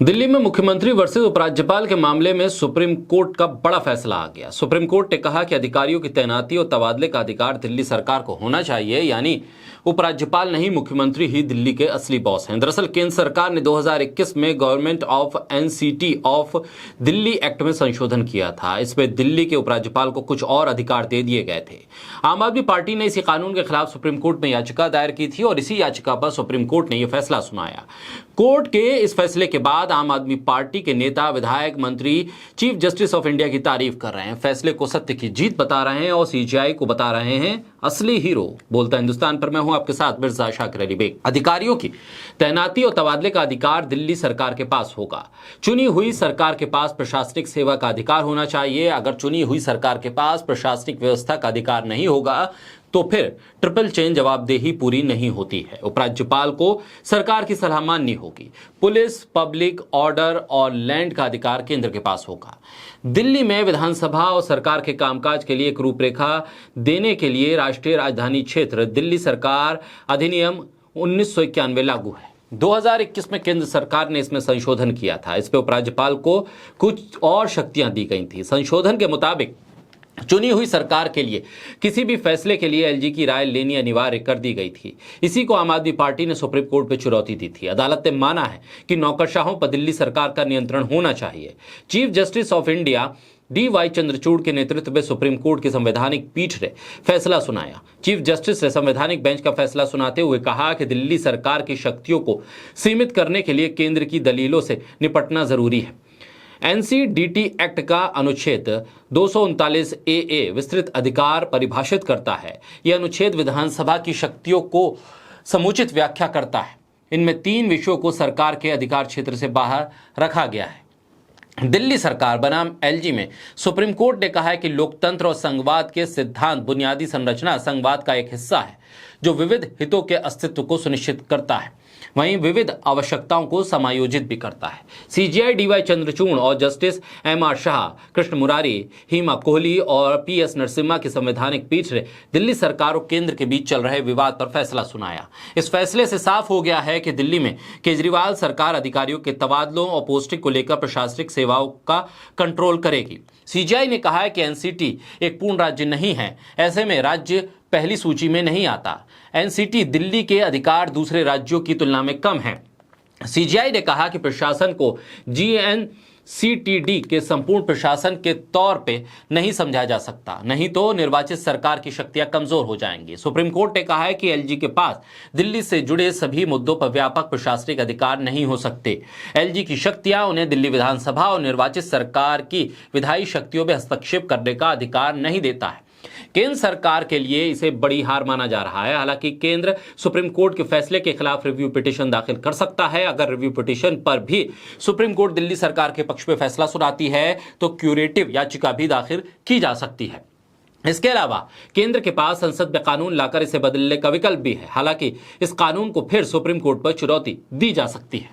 दिल्ली में मुख्यमंत्री वर्सेस उपराज्यपाल के मामले में सुप्रीम कोर्ट का बड़ा फैसला आ गया। सुप्रीम कोर्ट ने कहा कि अधिकारियों की तैनाती और तबादले का अधिकार दिल्ली सरकार को होना चाहिए, यानी उपराज्यपाल नहीं, मुख्यमंत्री ही दिल्ली के असली बॉस हैं। दरअसल केंद्र सरकार ने 2021 में government of NCT of Delhi act में संशोधन किया था। इसमें दिल्ली के उपराज्यपाल को कुछ और अधिकार दे दिए गए थे। आम आदमी पार्टी ने इसी कानून के खिलाफ सुप्रीम कोर्ट में याचिका दायर की थी और इसी याचिका पर सुप्रीम कोर्ट ने यह फैसला सुनाया। कोर्ट के इस फैसले के बाद आम आदमी पार्टी के नेता, विधायक, मंत्री चीफ जस्टिस ऑफ इंडिया की तारीफ कर रहे हैं, फैसले को सत्य की जीत बता रहे हैं और सीजीआई को बता रहे हैं असली हीरो। बोलता हिंदुस्तान पर मैं हूं आपके साथ मिर्जा शाकिर अली बेग। अधिकारियों की तैनाती और तबादले का अधिकार दिल्ली सरकार के पास होगा। चुनी हुई सरकार के पास प्रशासनिक सेवा का अधिकार होना चाहिए। अगर चुनी हुई सरकार के पास प्रशासनिक व्यवस्था का अधिकार नहीं होगा तो फिर ट्रिपल चेन जवाबदेही पूरी नहीं होती है। उपराज्यपाल को सरकार की सलाह माननी होगी। पुलिस, पब्लिक ऑर्डर और लैंड का अधिकार केंद्र के पास होगा। दिल्ली में विधानसभा और सरकार के कामकाज के लिए एक रूपरेखा देने के लिए राष्ट्रीय राजधानी क्षेत्र दिल्ली सरकार अधिनियम 1991 लागू है। 2021 में केंद्र सरकार ने इसमें संशोधन किया था। इस पर उपराज्यपाल को कुछ और शक्तियां दी गई थी। संशोधन के मुताबिक चुनी हुई सरकार के लिए किसी भी फैसले के लिए एलजी की राय लेनी अनिवार्य कर दी गई थी। इसी को आम आदमी पार्टी ने सुप्रीम कोर्ट में चुनौती दी थी। अदालत ने माना है कि नौकरशाहों पर दिल्ली सरकार का नियंत्रण होना चाहिए। Chief justice of India DY Chandrachud के नेतृत्व में सुप्रीम कोर्ट की संवैधानिक पीठ ने फैसला सुनाया। चीफ जस्टिस ने संवैधानिक बेंच का फैसला सुनाते हुए कहा कि दिल्ली सरकार की शक्तियों को सीमित करने के लिए केंद्र की दलीलों से निपटना जरूरी है। एनसीडीटी एक्ट का अनुच्छेद 239 AA विस्तृत अधिकार परिभाषित करता है। यह अनुच्छेद विधानसभा की शक्तियों को समुचित व्याख्या करता है। इनमें 3 विषयों को सरकार के अधिकार क्षेत्र से बाहर रखा गया है। दिल्ली सरकार बनाम एलजी में सुप्रीम कोर्ट ने कहा है कि लोकतंत्र और संघवाद के सिद्धांत बुनियादी संरचना संघवाद का एक हिस्सा है जो विविध हितों के अस्तित्व को सुनिश्चित करता है, वहीं विविध आवश्यकताओं को समायोजित भी करता है। सीजीआई DY चंद्रचूड़ और जस्टिस MR शाह, कृष्ण मुरारी, हिमा कोहली और PS नरसिम्हा की संवैधानिक पीठ ने दिल्ली सरकार और केंद्र के बीच चल रहे विवाद पर फैसला सुनाया। इस फैसले से साफ हो गया है कि दिल्ली में केजरीवाल सरकार अधिकारियों के तबादलों और पोस्टिंग को लेकर प्रशासनिक सेवाओं का कंट्रोल करेगी। सीजीआई ने कहा है कि एनसीटी एक पूर्ण राज्य नहीं है, ऐसे में राज्य पहली सूची में नहीं आता। एनसीटी दिल्ली के अधिकार दूसरे राज्यों की तुलना में कम है। सीजीआई ने कहा कि प्रशासन को GNCTD के संपूर्ण प्रशासन के तौर पे नहीं समझा जा सकता, नहीं तो निर्वाचित सरकार की शक्तियां कमजोर हो जाएंगी। सुप्रीम कोर्ट ने कहा है कि एलजी के पास दिल्ली से जुड़े सभी मुद्दों पर व्यापक प्रशासनिक अधिकार नहीं हो सकते। एलजी की शक्तियां उन्हें दिल्ली विधानसभा और निर्वाचित सरकार की विधायी शक्तियों में हस्तक्षेप करने का अधिकार नहीं देता है। केंद्र सरकार के लिए इसे बड़ी हार माना जा रहा है। हालांकि केंद्र सुप्रीम कोर्ट के फैसले के खिलाफ रिव्यू पिटीशन दाखिल कर सकता है। अगर रिव्यू पिटीशन पर भी सुप्रीम कोर्ट दिल्ली सरकार के पक्ष में फैसला सुनाती है तो क्यूरेटिव याचिका भी दाखिल की जा सकती है। इसके अलावा केंद्र के पास संसद में कानून लाकर इसे बदलने का विकल्प भी है। हालांकि इस कानून को फिर सुप्रीम कोर्ट पर चुनौती दी जा सकती है।